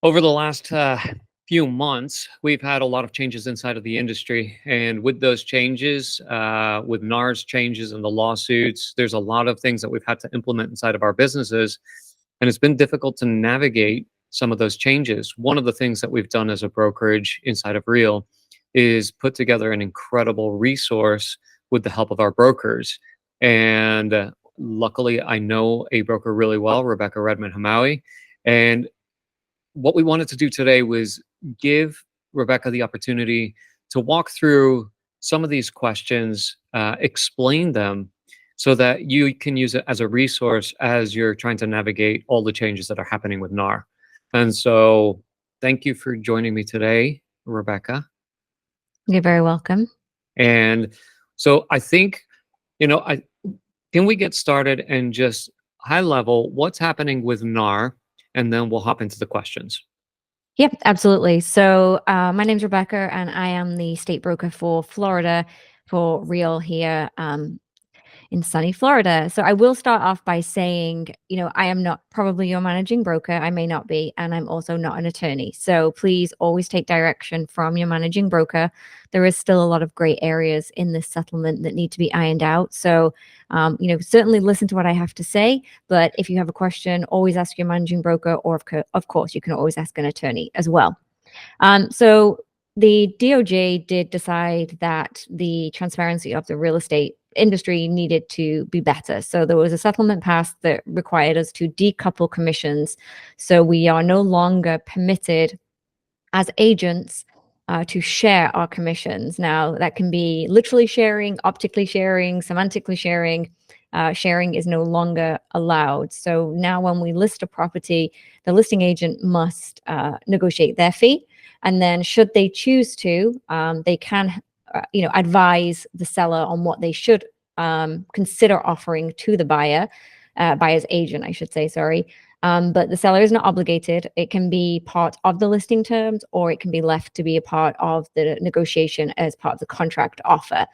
Over the last few months, we've had a lot of changes inside of the industry. And with those changes, with NAR's changes and the lawsuits, there's a lot of things that we've had to implement inside of our businesses. And it's been difficult to navigate some of those changes. One of the things that we've done as a brokerage inside of Real is put together an incredible resource with the help of our brokers. And luckily, I know a broker really well, Rebecca Redmond Hamawi. And what we wanted to do today was give Rebecca the opportunity to walk through some of these questions, explain them so that you can use it as a resource as you're trying to navigate all the changes that are happening with NAR. And so thank you for joining me today, Rebecca. You're very welcome. And so I think, can we get started and just high level, what's happening with NAR? And then we'll hop into the questions. Yep, absolutely. So my name's Rebecca, and I am the state broker for Florida for Real here in sunny Florida. So I will start off by saying, I am not probably your managing broker. I may not be, and I'm also not an attorney. So please always take direction from your managing broker. There is still a lot of gray areas in this settlement that need to be ironed out. So, certainly listen to what I have to say. But if you have a question, always ask your managing broker, or of course, you can always ask an attorney as well. So the DOJ did decide that the transparency of the real estate industry needed to be better. So there was a settlement passed that required us to decouple commissions. So we are no longer permitted as agents to share our commissions. Now, that can be literally sharing, optically sharing, semantically sharing. Sharing is no longer allowed. So now when we list a property, the listing agent must negotiate their fee. And then should they choose to, they can advise the seller on what they should consider offering to the buyer's agent, I should say, sorry. But the seller is not obligated. It can be part of the listing terms, or it can be left to be a part of the negotiation as part of the contract offer.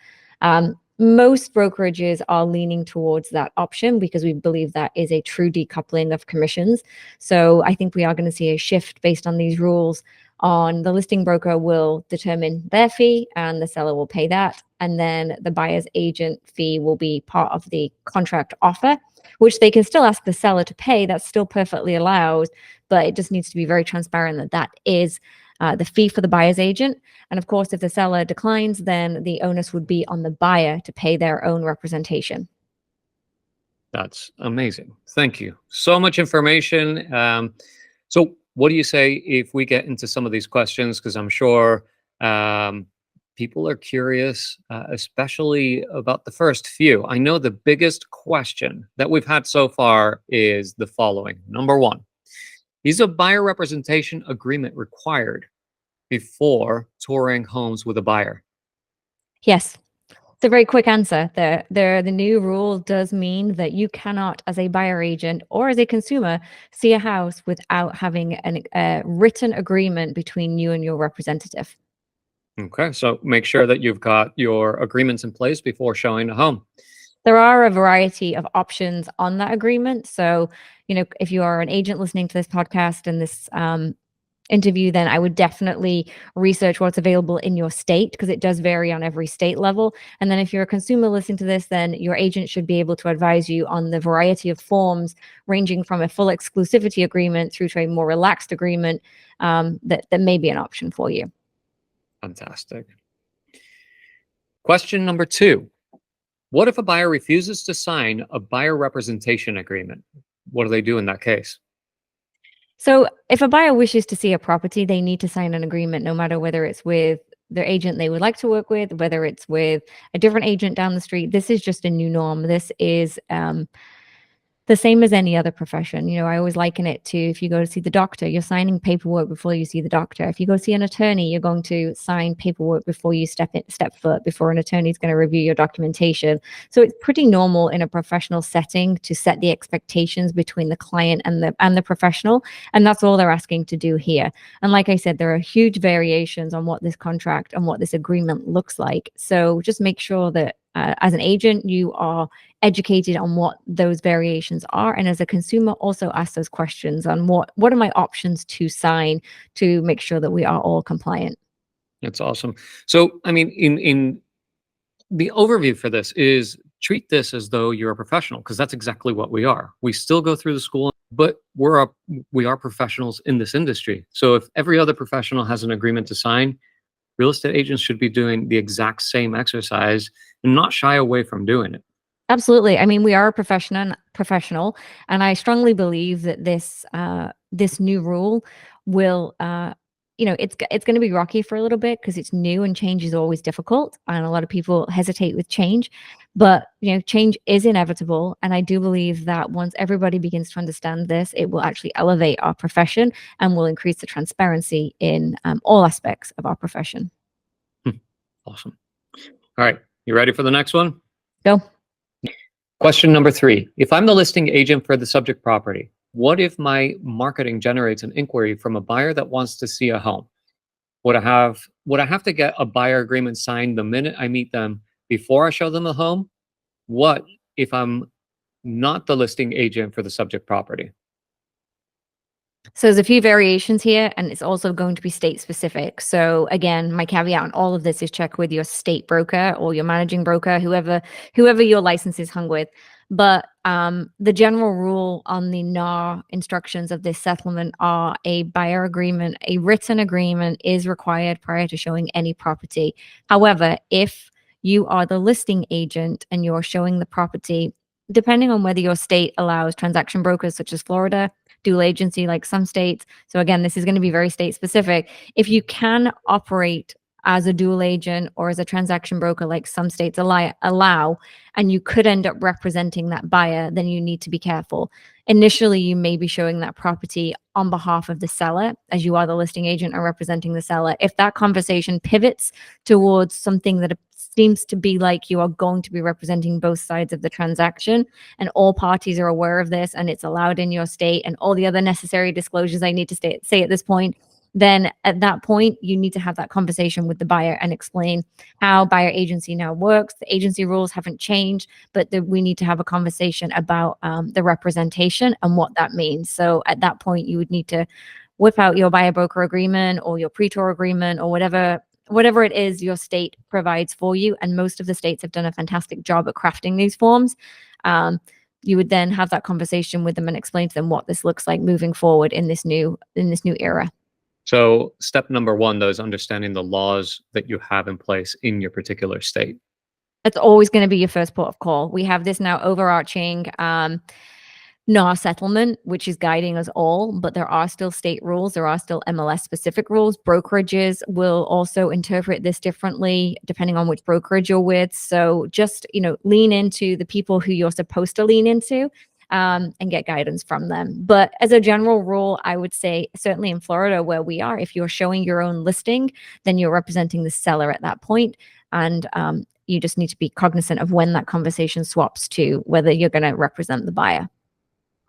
Most brokerages are leaning towards that option because we believe that is a true decoupling of commissions. So I think we are going to see a shift based on these rules. On the listing broker will determine their fee and the seller will pay that. And then the buyer's agent fee will be part of the contract offer, which they can still ask the seller to pay. That's still perfectly allowed, but it just needs to be very transparent that that is the fee for the buyer's agent. And of course, if the seller declines, then the onus would be on the buyer to pay their own representation. That's amazing. Thank you. So much information. So what do you say if we get into some of these questions? Because I'm sure people are curious, especially about the first few. I know the biggest question that we've had so far is the following. Number one, is a buyer representation agreement required before touring homes with a buyer? Yes. It's a very quick answer. The new rule does mean that you cannot, as a buyer agent or as a consumer, see a house without having a written agreement between you and your representative. Okay, so make sure that you've got your agreements in place before showing a home. There are a variety of options on that agreement. So, if you are an agent listening to this podcast and this interview, then I would definitely research what's available in your state, because it does vary on every state level. And then if you're a consumer listening to this, then your agent should be able to advise you on the variety of forms, ranging from a full exclusivity agreement through to a more relaxed agreement that may be an option for you. Fantastic. Question number two. What if a buyer refuses to sign a buyer representation agreement? What do they do in that case? So if a buyer wishes to see a property, they need to sign an agreement, no matter whether it's with their agent they would like to work with, whether it's with a different agent down the street. This is just a new norm. This is the same as any other profession. I always liken it to, if you go to see the doctor, you're signing paperwork before you see the doctor. If you go see an attorney, you're going to sign paperwork before you step foot before an attorney is going to review your documentation. So it's pretty normal in a professional setting to set the expectations between the client and the professional, and that's all they're asking to do here. And like I said, there are huge variations on what this contract and what this agreement looks like. So just make sure that as an agent, you are educated on what those variations are, and as a consumer, also ask those questions on what are my options to sign to make sure that we are all compliant. That's awesome. So, I mean, in the overview for this is treat this as though you're a professional, because that's exactly what we are. We still go through the school, but we are professionals in this industry. So if every other professional has an agreement to sign, real estate agents should be doing the exact same exercise and not shy away from doing it. Absolutely. I mean, we are a professional, and I strongly believe that this new rule will, it's going to be rocky for a little bit because it's new and change is always difficult, and a lot of people hesitate with change. But change is inevitable, and I do believe that once everybody begins to understand this, it will actually elevate our profession and will increase the transparency in all aspects of our profession. Awesome. All right, you ready for the next one? Go. Question number 3. If I'm the listing agent for the subject property, what if my marketing generates an inquiry from a buyer that wants to see a home? Would I have to get a buyer agreement signed the minute I meet them before I show them the home? What if I'm not the listing agent for the subject property? So there's a few variations here, and it's also going to be state specific. So again, my caveat on all of this is check with your state broker or your managing broker, whoever your license is hung with. But the general rule on the NAR instructions of this settlement are a buyer agreement, a written agreement is required prior to showing any property. However, if you are the listing agent and you're showing the property, depending on whether your state allows transaction brokers such as Florida, dual agency like some states. So again, this is going to be very state specific. If you can operate as a dual agent or as a transaction broker like some states allow, and you could end up representing that buyer, then you need to be careful. Initially, you may be showing that property on behalf of the seller, as you are the listing agent and representing the seller. If that conversation pivots towards something that seems to be like you are going to be representing both sides of the transaction and all parties are aware of this and it's allowed in your state and all the other necessary disclosures I need to say at this point, then at that point, you need to have that conversation with the buyer and explain how buyer agency now works. The agency rules haven't changed, but we need to have a conversation about the representation and what that means. So at that point, you would need to whip out your buyer broker agreement or your pre-tour agreement or whatever it is your state provides for you. And most of the states have done a fantastic job at crafting these forms. You would then have that conversation with them and explain to them what this looks like moving forward in this new era. So step number 1, though, is understanding the laws that you have in place in your particular state. That's always going to be your first port of call. We have this now overarching NAR settlement, which is guiding us all, but there are still state rules. There are still MLS specific rules. Brokerages will also interpret this differently depending on which brokerage you're with. So just, lean into the people who you're supposed to lean into and get guidance from them. But as a general rule, I would say certainly in Florida where we are, if you're showing your own listing, then you're representing the seller at that point. And you just need to be cognizant of when that conversation swaps to whether you're going to represent the buyer.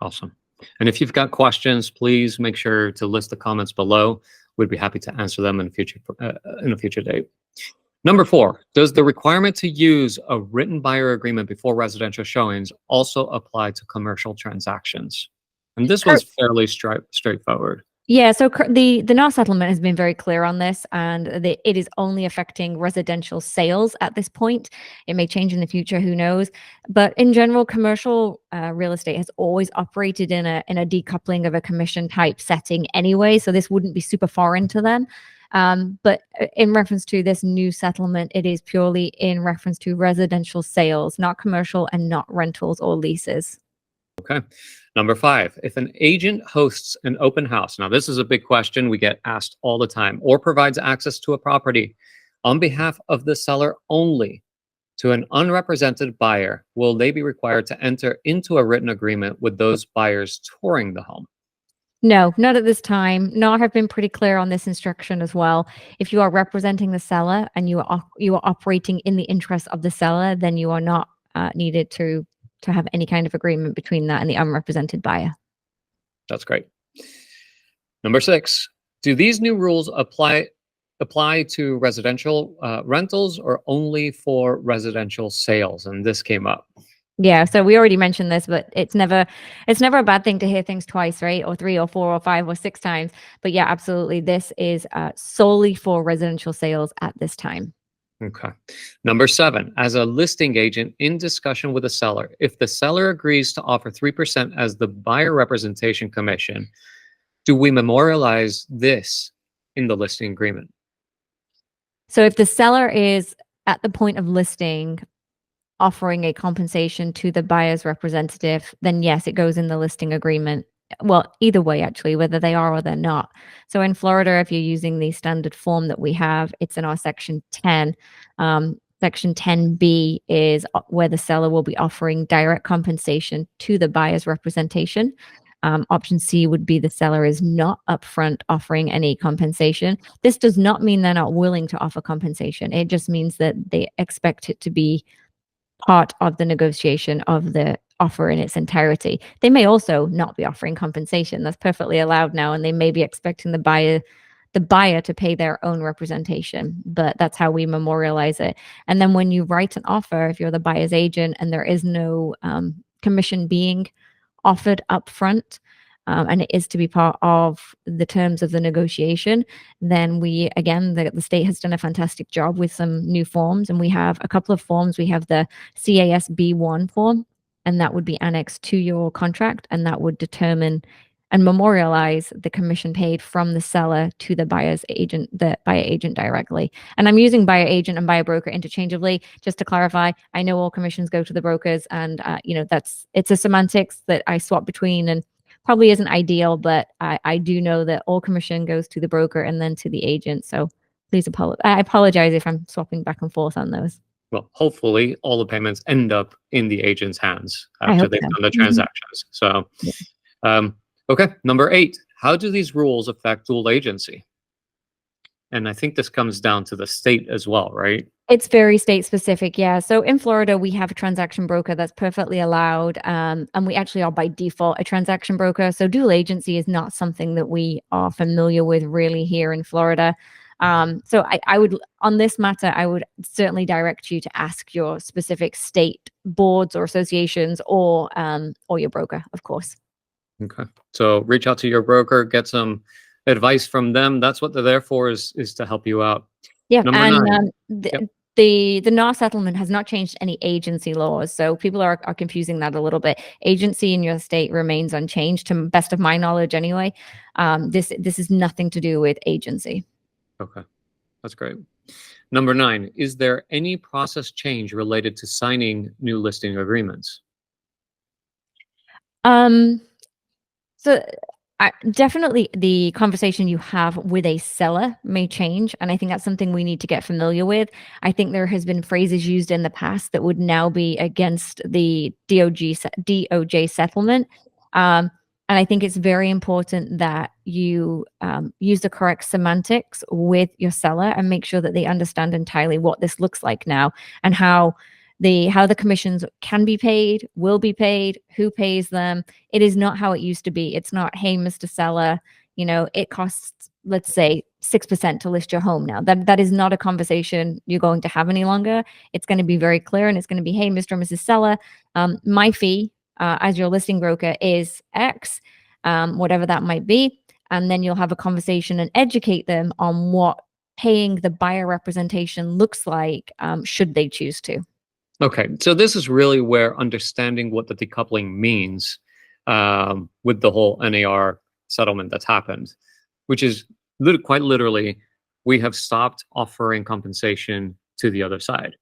Awesome. And if you've got questions, please make sure to list the comments below. We'd be happy to answer them in a future date. Number 4, does the requirement to use a written buyer agreement before residential showings also apply to commercial transactions? And this one's fairly straightforward. Yeah, so the NAR settlement has been very clear on this, and it is only affecting residential sales at this point. It may change in the future, who knows? But in general, commercial real estate has always operated in a decoupling of a commission type setting anyway, so this wouldn't be super foreign to them. But in reference to this new settlement, it is purely in reference to residential sales, not commercial and not rentals or leases. Okay. Number 5, if an agent hosts an open house, now this is a big question we get asked all the time, or provides access to a property on behalf of the seller only to an unrepresented buyer, will they be required to enter into a written agreement with those buyers touring the home? No, not at this time. NAR have been pretty clear on this instruction as well. If you are representing the seller and you are operating in the interest of the seller, then you are not needed to have any kind of agreement between that and the unrepresented buyer. That's great. Number 6, do these new rules apply apply to residential rentals or only for residential sales? And this came up. Yeah, so we already mentioned this, but it's never a bad thing to hear things twice, right? Or three or four or five or six times. But yeah, absolutely. This is solely for residential sales at this time. Okay. Number 7, as a listing agent in discussion with a seller, if the seller agrees to offer 3% as the buyer representation commission, do we memorialize this in the listing agreement? So if the seller is at the point of listing offering a compensation to the buyer's representative, then yes, it goes in the listing agreement. Well, either way, actually, whether they are or they're not. So in Florida, if you're using the standard form that we have, it's in our section 10. Section 10B is where the seller will be offering direct compensation to the buyer's representation. Option C would be the seller is not upfront offering any compensation. This does not mean they're not willing to offer compensation. It just means that they expect it to be part of the negotiation of the offer in its entirety. They may also not be offering compensation. That's perfectly allowed now, and they may be expecting the buyer to pay their own representation, but that's how we memorialize it. And then when you write an offer, if you're the buyer's agent and there is no commission being offered upfront, and it is to be part of the terms of the negotiation, then we, again, the state has done a fantastic job with some new forms, and we have a couple of forms. We have the CASB1 form, and that would be annexed to your contract, and that would determine and memorialize the commission paid from the seller to the buyer's agent, the buyer agent directly. And I'm using buyer agent and buyer broker interchangeably, just to clarify. I know all commissions go to the brokers, and it's a semantics that I swap between, and probably isn't ideal, but I do know that all commission goes to the broker and then to the agent. So please I apologize if I'm swapping back and forth on those. Well, hopefully all the payments end up in the agent's hands I after hope they've so. done the transactions. So, Yeah. Okay. Number 8, how do these rules affect dual agency? And I think this comes down to the state as well, right? It's very state specific, yeah. So in Florida, we have a transaction broker that's perfectly allowed, and we actually are by default a transaction broker. So dual agency is not something that we are familiar with really here in Florida. So I would, on this matter, I would certainly direct you to ask your specific state boards or associations, or your broker, of course. Okay. So reach out to your broker, get some advice from them. That's what they're there for, is to help you out. Yeah, Number and 9. Yep. the NAR settlement has not changed any agency laws, so people are confusing that a little bit. Agency in your state remains unchanged, to best of my knowledge, anyway. This is nothing to do with agency. Okay. That's great. Number 9, is there any process change related to signing new listing agreements? So definitely the conversation you have with a seller may change, and I think that's something we need to get familiar with. I think there has been phrases used in the past that would now be against the DOJ settlement. And I think it's very important that you use the correct semantics with your seller and make sure that they understand entirely what this looks like now, and how the commissions can be paid, will be paid, who pays them. It is not how it used to be. It's not, hey, Mr. Seller, it costs, let's say, 6% to list your home now. That is not a conversation you're going to have any longer. It's going to be very clear, and it's going to be, hey, Mr. and Mrs. Seller, my fee as your listing broker is X, whatever that might be. And then you'll have a conversation and educate them on what paying the buyer representation looks like, should they choose to. Okay, so this is really where understanding what the decoupling means, with the whole NAR settlement that's happened, which is quite literally, we have stopped offering compensation to the other side.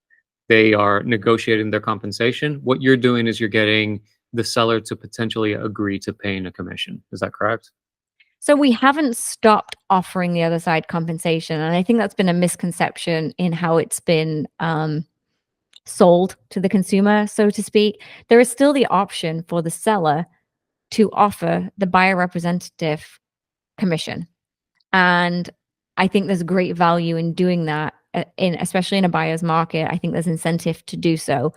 They are negotiating their compensation. What you're doing is you're getting the seller to potentially agree to paying a commission. Is that correct? So we haven't stopped offering the other side compensation, and I think that's been a misconception in how it's been sold to the consumer, so to speak. There is still the option for the seller to offer the buyer representative commission. And I think there's great value in doing that, especially in a buyer's market. I think there's incentive to do so.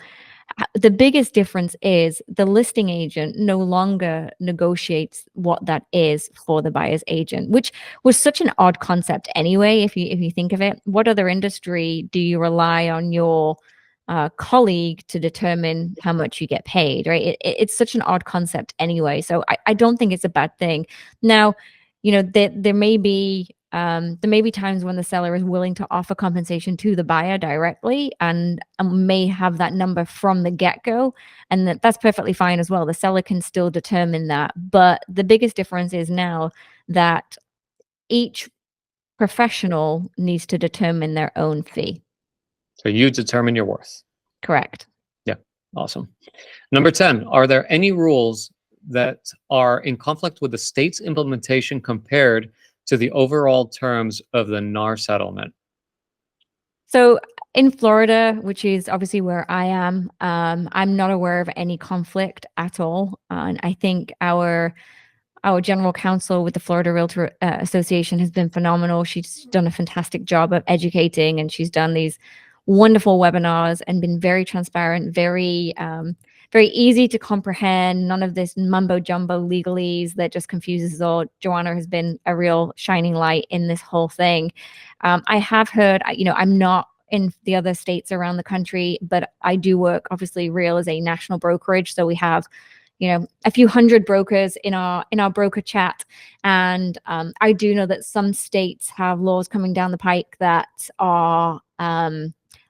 the biggest difference is the listing agent no longer negotiates what that is for the buyer's agent, which was such an odd concept anyway. If you think of it, what other industry do you rely on your colleague to determine how much you get paid, right? It's such an odd concept anyway. So I don't think it's a bad thing. Now, there may be times when the seller is willing to offer compensation to the buyer directly and may have that number from the get-go, and that's perfectly fine as well. The seller can still determine that. But the biggest difference is now that each professional needs to determine their own fee. So you determine your worth. Correct. Yeah, awesome. Number 10, are there any rules that are in conflict with the state's implementation compared to the overall terms of the NAR settlement? So in Florida, which is obviously where I am, I'm not aware of any conflict at all. And I think our general counsel with the Florida Realtor Association has been phenomenal. She's done a fantastic job of educating, and she's done these wonderful webinars and been very transparent, very easy to comprehend. None of this mumbo jumbo legalese that just confuses us all. Joanna has been a real shining light in this whole thing. I have heard, I'm not in the other states around the country, but I do work, obviously, Real is a national brokerage. So we have a few hundred brokers in our broker chat. And I do know that some states have laws coming down the pike that are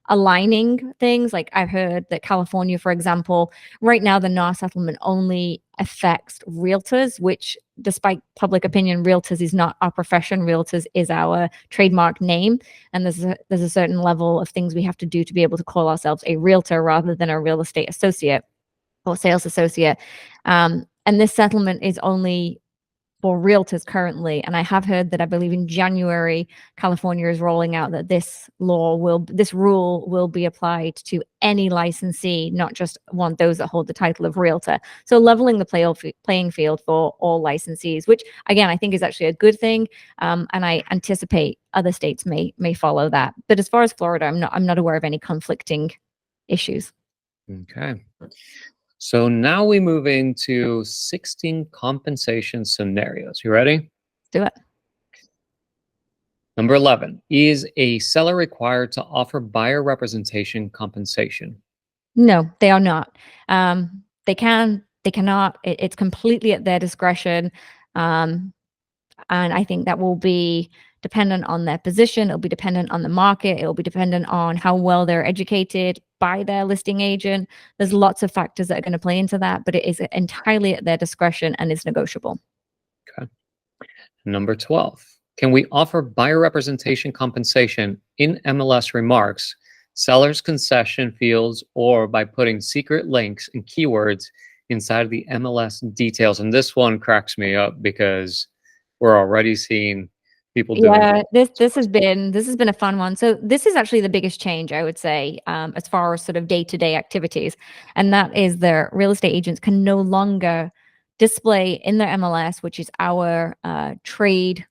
aligning things. Like I've heard that California, for example, right now the NAR settlement only affects realtors, which despite public opinion, realtors is not our profession. Realtors is our trademark name. And there's a certain level of things we have to do to be able to call ourselves a realtor rather than a real estate associate or sales associate. And this settlement is only for realtors currently. And I have heard that I believe in January, California is rolling out that this rule will be applied to any licensee, not just those that hold the title of realtor. So leveling the playing field for all licensees, which again, I think is actually a good thing. And I anticipate other states may follow that. But as far as Florida, I'm not aware of any conflicting issues. Okay. So now we move into 16 compensation scenarios. You ready? Do it. Number 11, is a seller required to offer buyer representation compensation? No, they are not. They cannot. It's completely at their discretion. And I think that will be dependent on their position. It'll be dependent on the market. It'll be dependent on how well they're educated by their listing agent. There's lots of factors that are going to play into that, but it is entirely at their discretion and is negotiable. Okay. Number 12, can we offer buyer representation compensation in MLS remarks, seller's concession fields, or by putting secret links and keywords inside of the MLS details? And this one cracks me up because we're already seeing people doing this has been a fun one. So this is actually the biggest change, I would say, as far as sort of day-to-day activities, and that is the real estate agents can no longer display in their MLS, which is our trade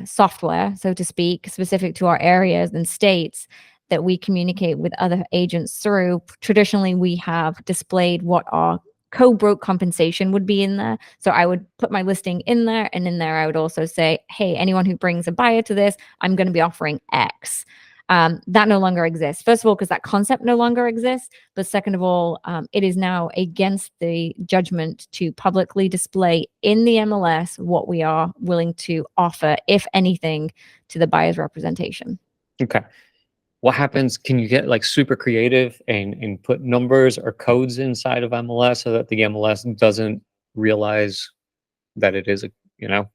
software, so to speak, specific to our areas and states that we communicate with other agents through. Traditionally, we have displayed what our co-broke compensation would be in there. So I would put my listing in there, and in there I would also say, hey, anyone who brings a buyer to this, I'm going to be offering X. That no longer exists. First of all, because that concept no longer exists. But second of all, it is now against the judgment to publicly display in the MLS what we are willing to offer, if anything, to the buyer's representation. Okay. What happens? Can you get like super creative and put numbers or codes inside of MLS so that the MLS doesn't realize that it is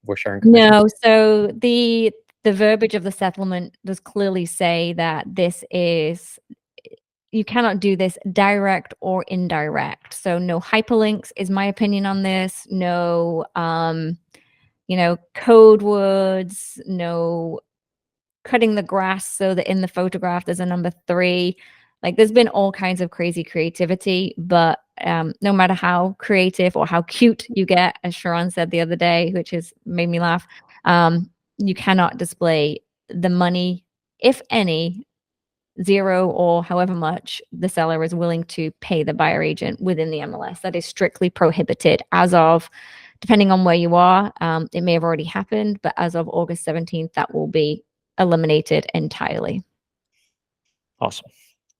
we're sharing commission? No. So the verbiage of the settlement does clearly say that you cannot do this direct or indirect. So no hyperlinks is my opinion on this. No, code words, no cutting the grass so that in the photograph there's a number 3. Like there's been all kinds of crazy creativity, but no matter how creative or how cute you get, as Sharon said the other day, which has made me laugh, you cannot display the money, if any, zero or however much the seller is willing to pay the buyer agent within the MLS. That is strictly prohibited as of, depending on where you are, it may have already happened, but as of August 17th, that will be eliminated entirely. Awesome.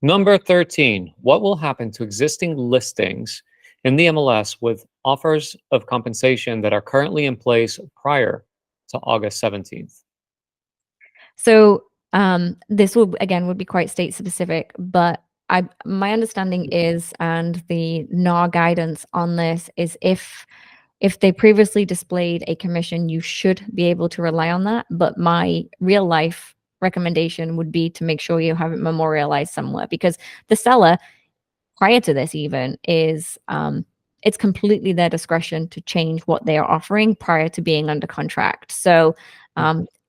Number 13, what will happen to existing listings in the MLS with offers of compensation that are currently in place prior to August 17th? So this will again would be quite state specific, but my understanding is, and the NAR guidance on this is, if they previously displayed a commission, you should be able to rely on that. But my real life recommendation would be to make sure you have it memorialized somewhere, because the seller, prior to this even, is it's completely their discretion to change what they are offering prior to being under contract. So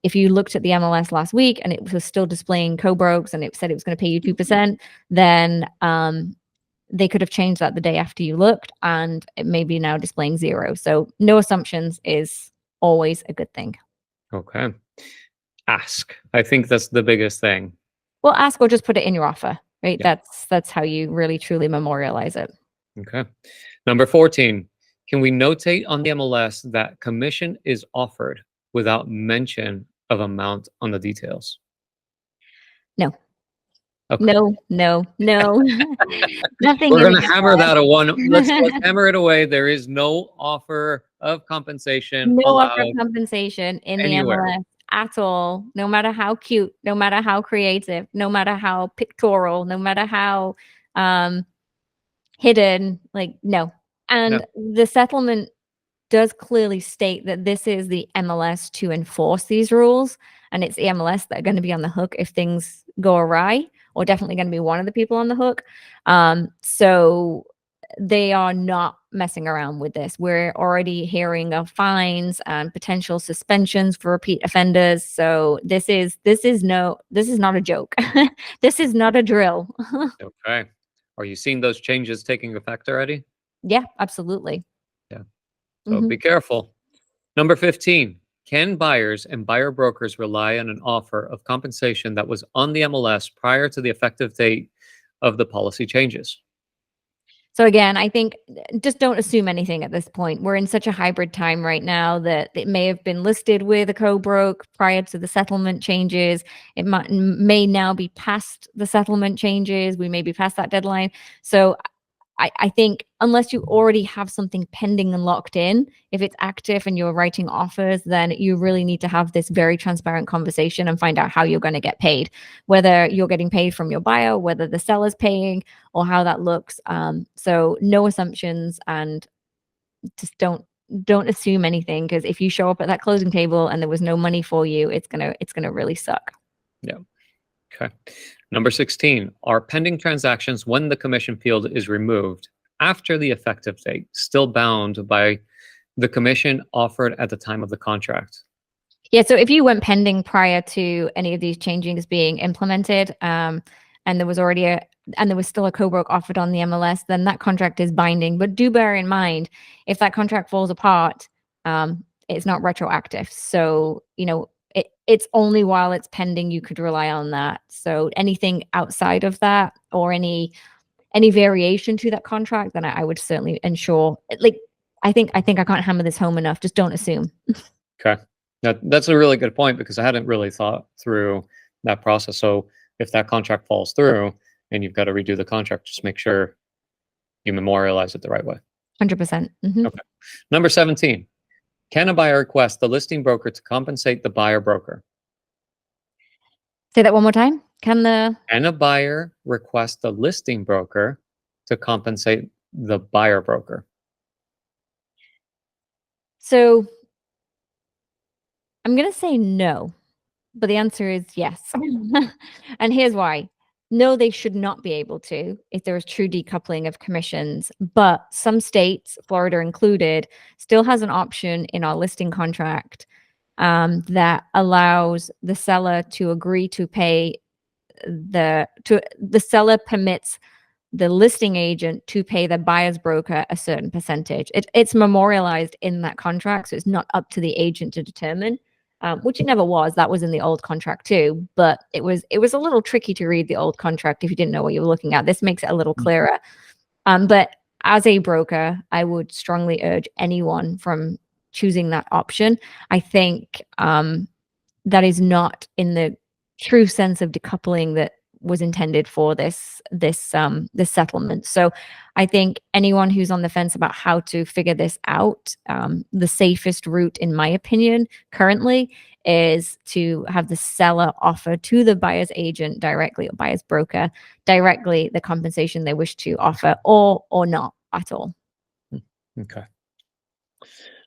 if you looked at the MLS last week and it was still displaying co-brokes and it said it was going to pay you 2%, then they could have changed that the day after you looked, and it may be now displaying 0. So no assumptions is always a good thing. Okay. Ask. I think that's the biggest thing. Well, ask or just put it in your offer, right? Yeah. That's how you really truly memorialize it. Okay. Number 14, can we notate on the MLS that commission is offered without mention of amount on the details? No. Okay. No. Nothing We're in going the to hammer MLS. that one. Let's hammer it away. There is no offer of compensation No offer of allowed compensation in the anywhere. MLS at all, no matter how cute, no matter how creative, no matter how pictorial, no matter how hidden, like, no. And the settlement does clearly state that this is the MLS to enforce these rules, and it's the MLS that are going to be on the hook if things go awry, or definitely going to be one of the people on the hook. So they are not messing around with this. We're already hearing of fines and potential suspensions for repeat offenders. So this is not a joke. This is not a drill. Okay. Are you seeing those changes taking effect already? Yeah, absolutely. Yeah. So Mhm. be careful. Number 15, can buyers and buyer brokers rely on an offer of compensation that was on the MLS prior to the effective date of the policy changes? So again, I think just don't assume anything at this point. We're in such a hybrid time right now that it may have been listed with a co-broke prior to the settlement changes. It may now be past the settlement changes. We may be past that deadline. So I think unless you already have something pending and locked in, if it's active and you're writing offers, then you really need to have this very transparent conversation and find out how you're going to get paid, whether you're getting paid from your buyer, whether the seller's paying, or how that looks. So no assumptions, and just don't assume anything, because if you show up at that closing table and there was no money for you, it's gonna really suck. Yeah. Okay. Number 16, are pending transactions when the commission field is removed after the effective date still bound by the commission offered at the time of the contract? Yeah, so if you went pending prior to any of these changes being implemented, and there was still a co-broke offered on the MLS, then that contract is binding. But do bear in mind, if that contract falls apart, it's not retroactive. So, it's only while it's pending you could rely on that. So anything outside of that, or any variation to that contract, then I would certainly ensure, like, I think I can't hammer this home enough. Just don't assume. Okay. That's a really good point, because I hadn't really thought through that process. So if that contract falls through and you've got to redo the contract, just make sure you memorialize it the right way. 100%. Mhm. Okay. Number 17, can a buyer request the listing broker to compensate the buyer broker? Say that one more time. Can A buyer request the listing broker to compensate the buyer broker? So I'm going to say no, but the answer is yes. And here's why. No, they should not be able to if there is true decoupling of commissions. But some states, Florida included, still has an option in our listing contract that allows the seller to agree to pay the seller permits the listing agent to pay the buyer's broker a certain percentage. It's memorialized in that contract, so it's not up to the agent to determine. which it never was. That was in the old contract too, but it was a little tricky to read the old contract if you didn't know what you were looking at. This makes it a little clearer. But as a broker, I would strongly urge anyone from choosing that option. I think that is not in the true sense of decoupling that was intended for this settlement. So I think anyone who's on the fence about how to figure this out, the safest route, in my opinion, currently is to have the seller offer to the buyer's agent directly, or buyer's broker directly, the compensation they wish to offer, or not at all. Okay.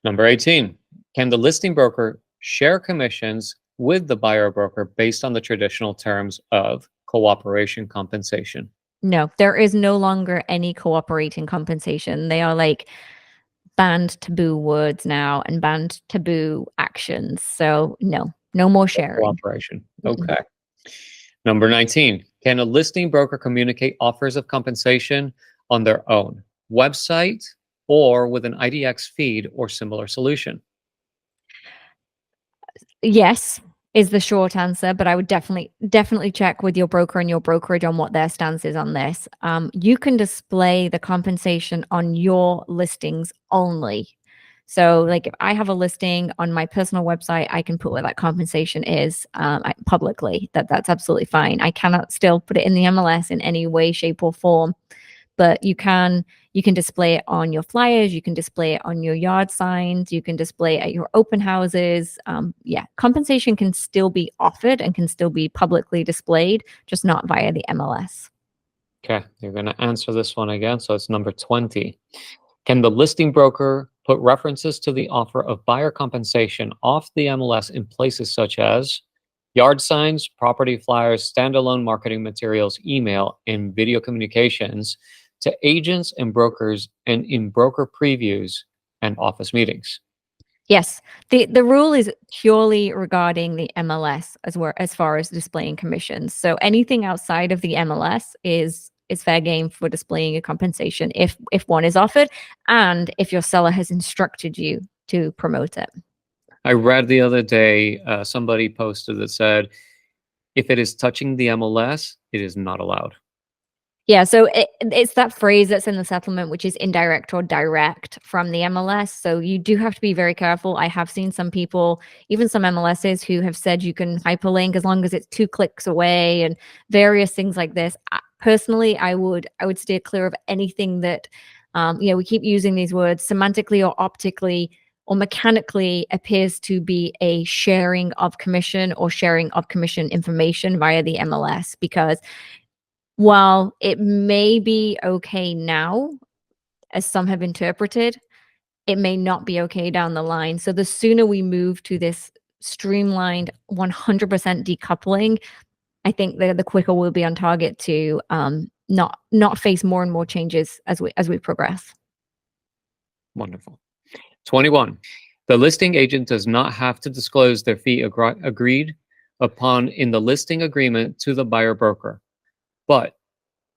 Number 18, can the listing broker share commissions with the buyer broker based on the traditional terms of cooperation compensation? No, there is no longer any cooperating compensation. They are like banned taboo words now and banned taboo actions. So no more sharing. Cooperation. Okay. Number 19, can a listing broker communicate offers of compensation on their own website or with an IDX feed or similar solution? Yes is the short answer, but I would definitely check with your broker and your brokerage on what their stance is on this. You can display the compensation on your listings only. So like if I have a listing on my personal website, I can put what that compensation is publicly. That's absolutely fine. I cannot still put it in the MLS in any way, shape, or form, but you can display it on your flyers, you can display it on your yard signs, you can display it at your open houses. Yeah, compensation can still be offered and can still be publicly displayed, just not via the MLS. Okay, you're going to answer this one again. So it's number 20. Can the listing broker put references to the offer of buyer compensation off the MLS in places such as yard signs, property flyers, standalone marketing materials, email, and video communications to agents and brokers, and in broker previews and office meetings? Yes, the rule is purely regarding the MLS as far as displaying commissions. So anything outside of the MLS is fair game for displaying a compensation if one is offered, and if your seller has instructed you to promote it. I read the other day somebody posted that said, if it is touching the MLS, it is not allowed. Yeah, so it's that phrase that's in the settlement, which is indirect or direct from the MLS. So you do have to be very careful. I have seen some people, even some MLSs, who have said you can hyperlink as long as it's 2 clicks away and various things like this. Personally, I would steer clear of anything that, we keep using these words, semantically or optically or mechanically appears to be a sharing of commission or sharing of commission information via the MLS, because while it may be okay now, as some have interpreted, it may not be okay down the line. So the sooner we move to this streamlined 100% decoupling, I think the quicker we'll be on target to not face more and more changes as we progress. Wonderful. 21. The listing agent does not have to disclose their fee agreed upon in the listing agreement to the buyer broker. But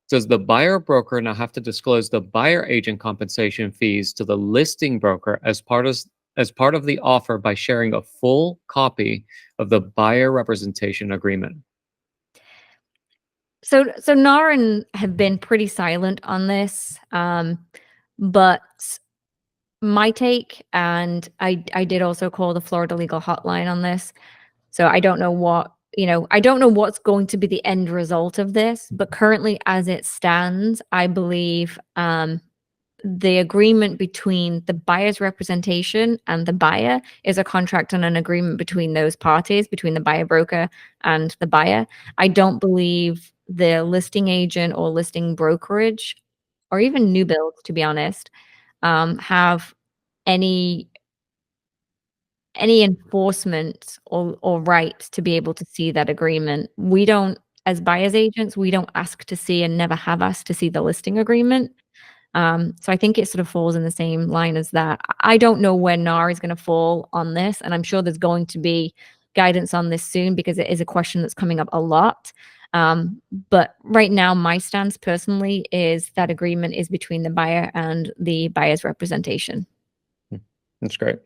does the buyer broker now have to disclose the buyer agent compensation fees to the listing broker as part of the offer by sharing a full copy of the buyer representation agreement? So NAR have been pretty silent on this, but my take, and I did also call the Florida Legal Hotline on this. So I don't know what's going to be the end result of this, but currently as it stands, I believe the agreement between the buyer's representation and the buyer is a contract and an agreement between those parties, between the buyer broker and the buyer. I don't believe the listing agent or listing brokerage, or even new builds, to be honest, have any enforcement or right to be able to see that agreement. We don't, as buyer's agents, we don't ask to see and never have asked to see the listing agreement. So I think it sort of falls in the same line as that. I don't know where NAR is going to fall on this, and I'm sure there's going to be guidance on this soon because it is a question that's coming up a lot. But right now, my stance personally is that agreement is between the buyer and the buyer's representation. That's great.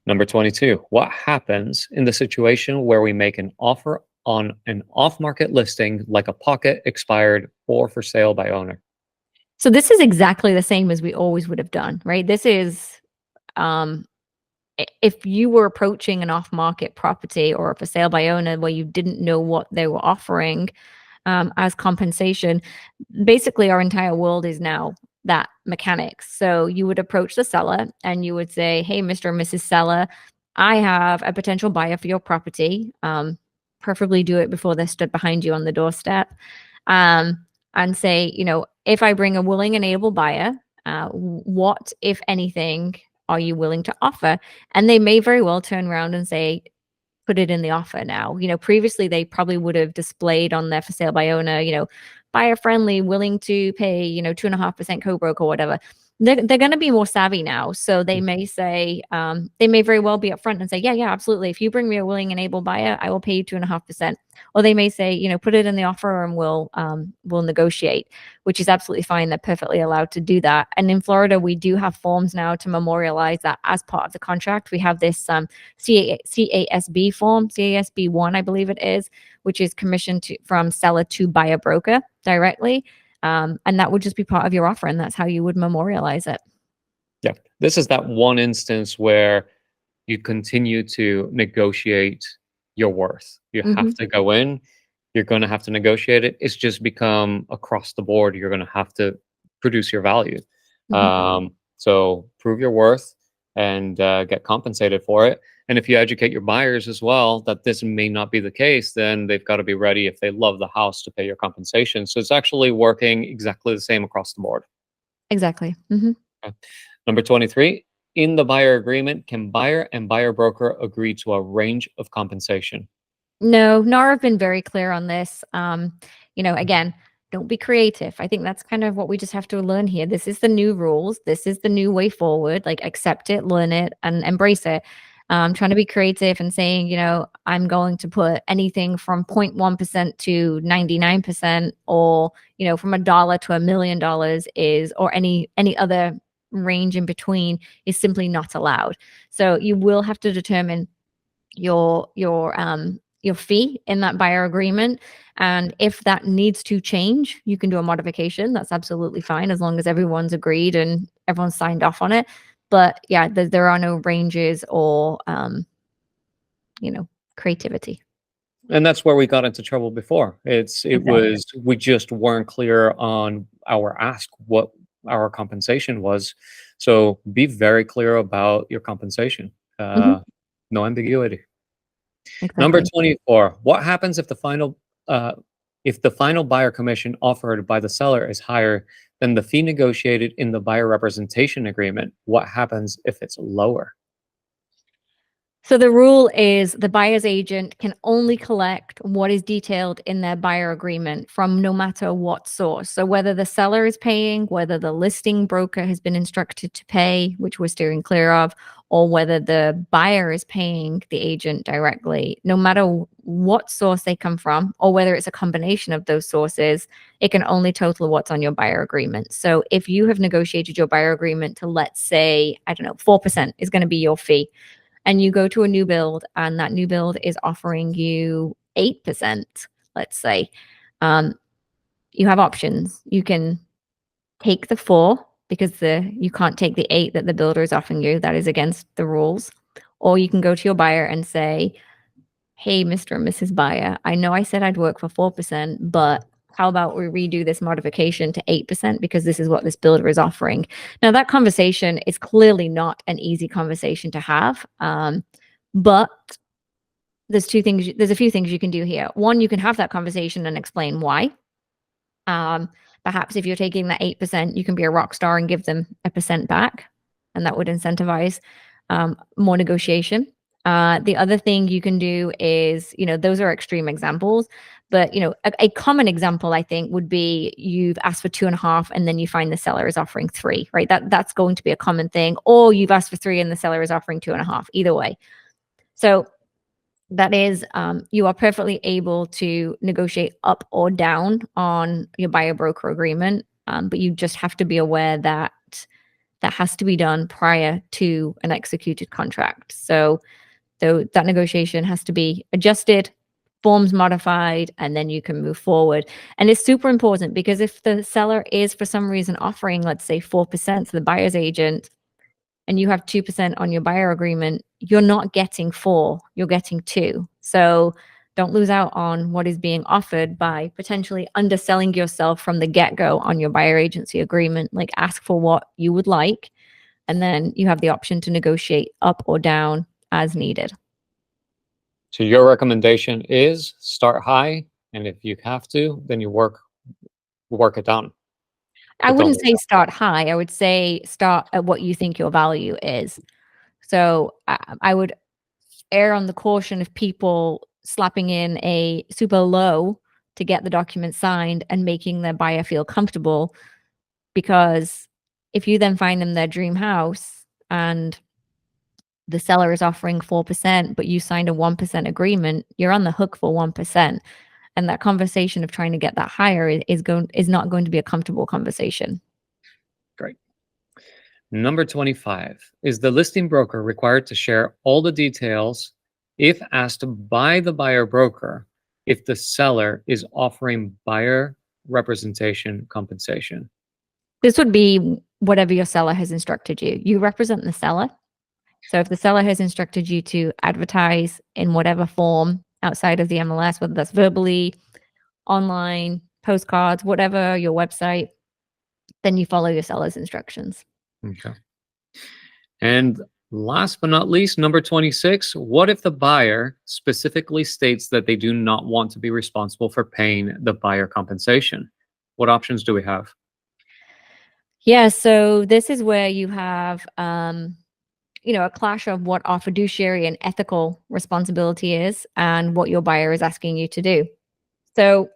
Number 22, what happens in the situation where we make an offer on an off market listing like a pocket, expired, or for sale by owner? So this is exactly the same as we always would have done, right? This is um, if you were approaching an off-market property or a for sale by owner where you didn't know what they were offering as compensation, basically our entire world is now that mechanics. So you would approach the seller and you would say, "Hey, Mr. and Mrs. Seller, I have a potential buyer for your property. Preferably do it before they're stood behind you on the doorstep." Um, and say, if I bring a willing and able buyer, what, if anything, are you willing to offer? And they may very well turn around and say, put it in the offer now. Previously they probably would have displayed on their for sale by owner, buyer friendly, willing to pay, 2.5% co-broke or whatever. They're going to be more savvy now. So they may say, they may very well be upfront and say, yeah, absolutely. If you bring me a willing and able buyer, I will pay you 2.5%. Or they may say, put it in the offer and we'll negotiate, which is absolutely fine. They're perfectly allowed to do that. And in Florida, we do have forms now to memorialize that as part of the contract. We have this CASB form, CASB 1, I believe it is, which is commissioned from seller to buyer broker directly. And that would just be part of your offer, and that's how you would memorialize it. Yeah. This is that one instance where you continue to negotiate your worth. You have to go in, you're going to have to negotiate it. It's just become across the board. You're going to have to produce your value. So prove your worth and get compensated for it. And if you educate your buyers as well that this may not be the case, then they've got to be ready if they love the house to pay your compensation. So it's actually working exactly the same across the board. Exactly. Okay. Number 23, in the buyer agreement, can buyer and buyer broker agree to a range of compensation? No, NAR have been very clear on this. Again, don't be creative. I think that's kind of what we just have to learn here. This is the new rules. This is the new way forward. Like, accept it, learn it, and embrace it. Trying to be creative and saying, I'm going to put anything from 0.1% to 99%, or, from $1 to $1 million or any other range in between is simply not allowed. So you will have to determine your fee in that buyer agreement. And if that needs to change, you can do a modification. That's absolutely fine as long as everyone's agreed and everyone's signed off on it. But yeah, there are no ranges or creativity. And that's where we got into trouble before. We just weren't clear on our ask, what our compensation was. So be very clear about your compensation. No ambiguity. Number Exactly. 24, what happens if the final buyer commission offered by the seller is higher than the fee negotiated in the buyer representation agreement? What happens if it's lower? So the rule is the buyer's agent can only collect what is detailed in their buyer agreement from no matter what source. So whether the seller is paying, whether the listing broker has been instructed to pay, which we're steering clear of, or whether the buyer is paying the agent directly, no matter what source they come from, or whether it's a combination of those sources, it can only total what's on your buyer agreement. So if you have negotiated your buyer agreement to, let's say, I don't know, 4% is going to be your fee, and you go to a new build and that new build is offering you 8%, let's say, you have options. You can take the 4 because you can't take the 8 that the builder is offering you. That is against the rules. Or you can go to your buyer and say, "Hey, Mr. and Mrs. Buyer, I know I said I'd work for 4%, but how about we redo this modification to 8% because this is what this builder is offering?" Now, that conversation is clearly not an easy conversation to have. But there's a few things you can do here. One, you can have that conversation and explain why. Perhaps if you're taking that 8%, you can be a rock star and give them a percent back, and that would incentivize more negotiation. The other thing you can do is, those are extreme examples, but a common example I think would be you've asked for 2.5 and then you find the seller is offering 3, right? That's going to be a common thing. Or you've asked for 3 and the seller is offering 2.5. Either way. So that is, you are perfectly able to negotiate up or down on your buyer broker agreement, but you just have to be aware that that has to be done prior to an executed contract. So that negotiation has to be adjusted, forms modified, and then you can move forward. And it's super important because if the seller is for some reason offering, let's say 4% to the buyer's agent, and you have 2% on your buyer agreement, you're not getting 4, you're getting 2. So don't lose out on what is being offered by potentially underselling yourself from the get-go on your buyer agency agreement. Like, ask for what you would like, and then you have the option to negotiate up or down as needed. So your recommendation is start high, and if you have to, then you work it down. I But don't wouldn't lose say out. start high. I would say start at what you think your value is. So I would err on the caution of people slapping in a super low to get the document signed and making their buyer feel comfortable, because if you then find them their dream house and the seller is offering 4%, but you signed a 1% agreement, you're on the hook for 1%. And that conversation of trying to get that higher is not going to be a comfortable conversation. Great. Number 25, is the listing broker required to share all the details if asked by the buyer broker if the seller is offering buyer representation compensation? This would be whatever your seller has instructed you. You represent the seller. So if the seller has instructed you to advertise in whatever form outside of the MLS, whether that's verbally, online, postcards, whatever, your website, then you follow your seller's instructions. Okay. And last but not least, number 26, what if the buyer specifically states that they do not want to be responsible for paying the buyer compensation? What options do we have? Yeah, so this is where you have a clash of what our fiduciary and ethical responsibility is and what your buyer is asking you to do. So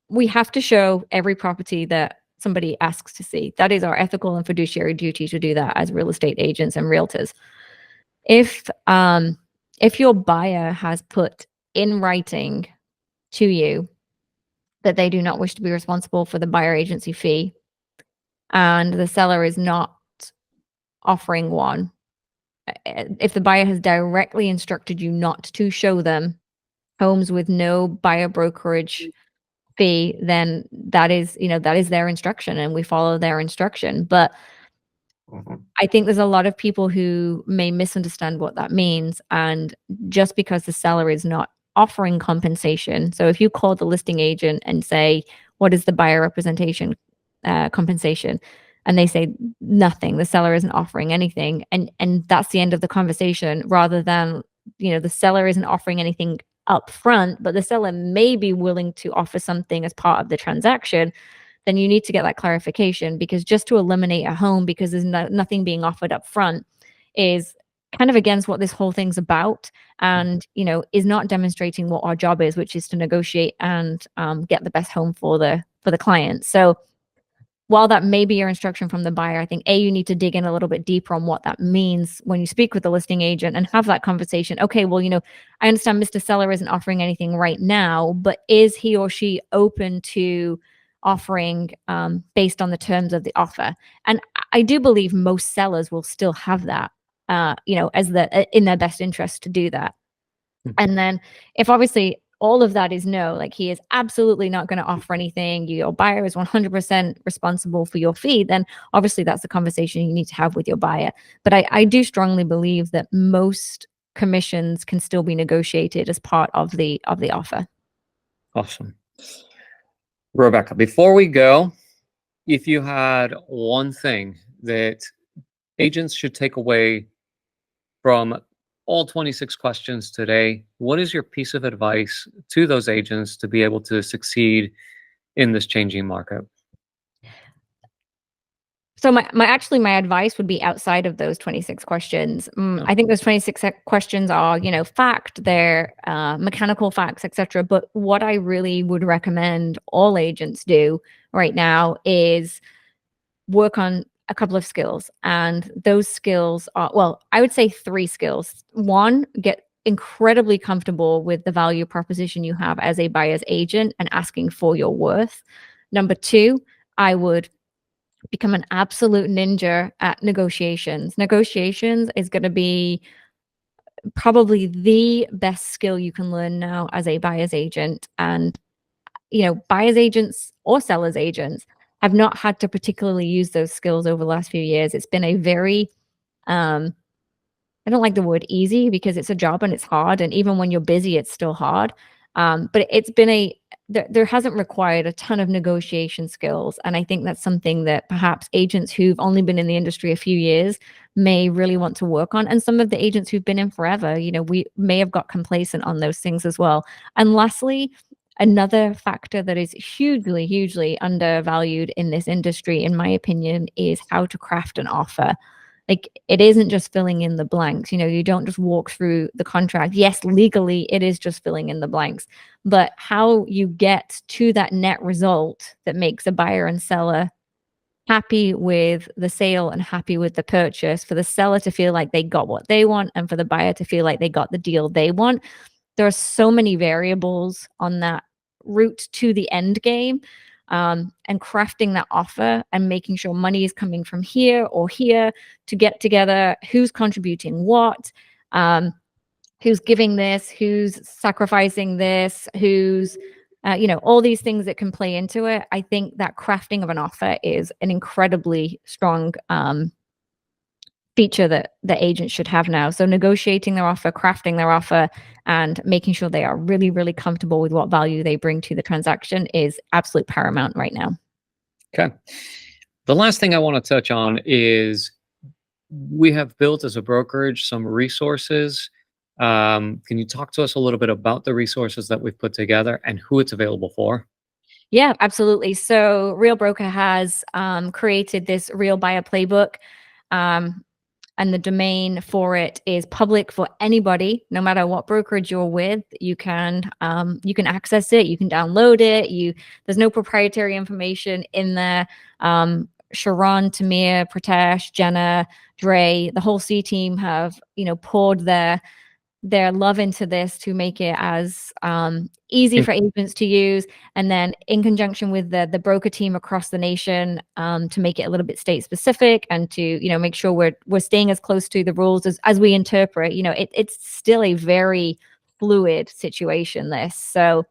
we have to show every property that somebody asks to see. That is our ethical and fiduciary duty to do that as real estate agents and realtors. If your buyer has put in writing to you that they do not wish to be responsible for the buyer agency fee, and the seller is not offering one, if the buyer has directly instructed you not to show them homes with no buyer brokerage fee, then that is their instruction, and we follow their instruction. But I think there's a lot of people who may misunderstand what that means. And just because the seller is not offering compensation, so if you call the listing agent and say, what is the buyer representation compensation? And they say nothing, the seller isn't offering anything. And that's the end of the conversation, rather than, the seller isn't offering anything up front, but the seller may be willing to offer something as part of the transaction. Then you need to get that clarification, because just to eliminate a home because there's nothing being offered up front is kind of against what this whole thing's about, and is not demonstrating what our job is, which is to negotiate and get the best home for the client. So while that may be your instruction from the buyer, I think you need to dig in a little bit deeper on what that means when you speak with the listing agent and have that conversation. Okay, well, I understand Mr. Seller isn't offering anything right now, but is he or she open to offering based on the terms of the offer? And I do believe most sellers will still have that, as in their best interest to do that. And then if obviously all of that is no, like he is absolutely not going to offer anything, your buyer is 100% responsible for your fee, then obviously that's a conversation you need to have with your buyer. But I do strongly believe that most commissions can still be negotiated as part of the offer. Awesome. Rebecca, before we go, if you had one thing that agents should take away from all 26 questions today, what is your piece of advice to those agents to be able to succeed in this changing market? So my advice would be outside of those 26 questions. I think those 26 questions are, fact, they're mechanical facts, etc. But what I really would recommend all agents do right now is work on a couple of skills. And those skills are, well, I would say 3 skills. One, get incredibly comfortable with the value proposition you have as a buyer's agent and asking for your worth. Number 2, I would become an absolute ninja at negotiations. Negotiations is going to be probably the best skill you can learn now as a buyer's agent. And, buyer's agents or seller's agents have not had to particularly use those skills over the last few years. It's been a very, I don't like the word easy because it's a job and it's hard. And even when you're busy, it's still hard. But it's been there hasn't required a ton of negotiation skills. And I think that's something that perhaps agents who've only been in the industry a few years may really want to work on. And some of the agents who've been in forever, we may have got complacent on those things as well. And lastly, another factor that is hugely, hugely undervalued in this industry, in my opinion, is how to craft an offer. Like, it isn't just filling in the blanks. You don't just walk through the contract. Yes, legally, it is just filling in the blanks. But how you get to that net result that makes a buyer and seller happy with the sale and happy with the purchase, for the seller to feel like they got what they want and for the buyer to feel like they got the deal they want. There are so many variables on that route to the end game. And crafting that offer and making sure money is coming from here or here to get together, who's contributing what, who's giving this, who's sacrificing this, who's all these things that can play into it. I think that crafting of an offer is an incredibly strong feature that the agents should have now. So negotiating their offer, crafting their offer, and making sure they are really, really comfortable with what value they bring to the transaction is absolute paramount right now. Okay. The last thing I want to touch on is we have built as a brokerage some resources. Can you talk to us a little bit about the resources that we've put together and who it's available for? Yeah, absolutely. So Real Broker has created this Real Buyer Playbook. And the domain for it is public for anybody, no matter what brokerage you're with. You can access it, you can download it. There's no proprietary information in there. Sharon, Tamir, Pratesh, Jenna, Dre, the whole C team have poured their love into this to make it as easy for agents to use, and then in conjunction with the broker team across the nation, to make it a little bit state specific and to make sure we're staying as close to the rules as we interpret. It's still a very fluid situation, this. So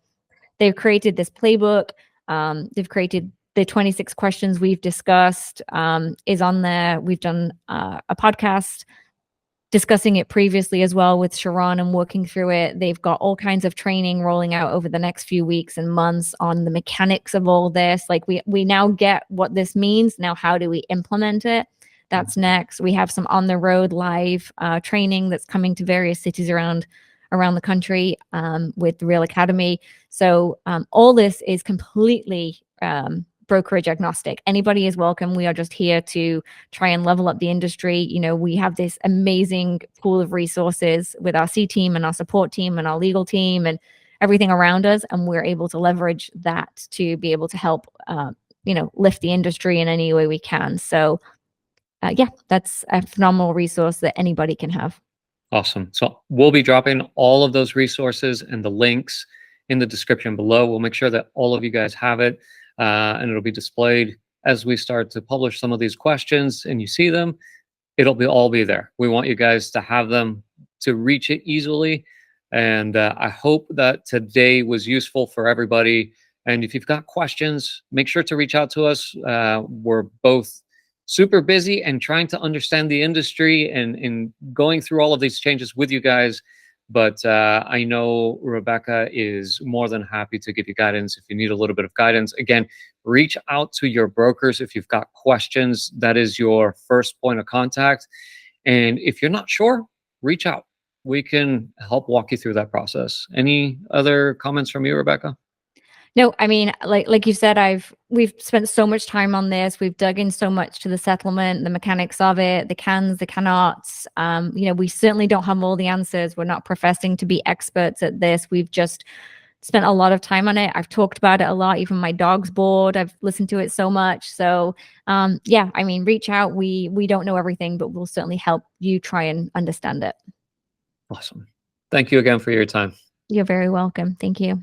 they've created this playbook. They've created the 26 questions we've discussed is on there. We've done a podcast discussing it previously as well with Sharon and working through it. They've got all kinds of training rolling out over the next few weeks and months on the mechanics of all this. Like, we now get what this means. Now, how do we implement it? That's next. We have some on the road live training that's coming to various cities around the country with the Real Academy. So all this is completely brokerage agnostic. Anybody is welcome. We are just here to try and level up the industry. We have this amazing pool of resources with our C team and our support team and our legal team and everything around us, and we're able to leverage that to be able to help lift the industry in any way we can. So yeah, that's a phenomenal resource that anybody can have. Awesome. So we'll be dropping all of those resources and the links in the description below. We'll make sure that all of you guys have it. And it'll be displayed as we start to publish some of these questions and you see them. It'll all be there. We want you guys to have them, to reach it easily. And I hope that today was useful for everybody. And if you've got questions, make sure to reach out to us. We're both super busy and trying to understand the industry and going through all of these changes with you guys. But I know Rebecca is more than happy to give you guidance if you need a little bit of guidance. Again, reach out to your brokers if you've got questions. That is your first point of contact. And if you're not sure, reach out. We can help walk you through that process. Any other comments from you, Rebecca? No, I mean, like you said, we've spent so much time on this. We've dug in so much to the settlement, the mechanics of it, the cans, the cannots. We certainly don't have all the answers. We're not professing to be experts at this. We've just spent a lot of time on it. I've talked about it a lot. Even my dog's bored. I've listened to it so much. So yeah, I mean, reach out. We don't know everything, but we'll certainly help you try and understand it. Awesome. Thank you again for your time. You're very welcome. Thank you.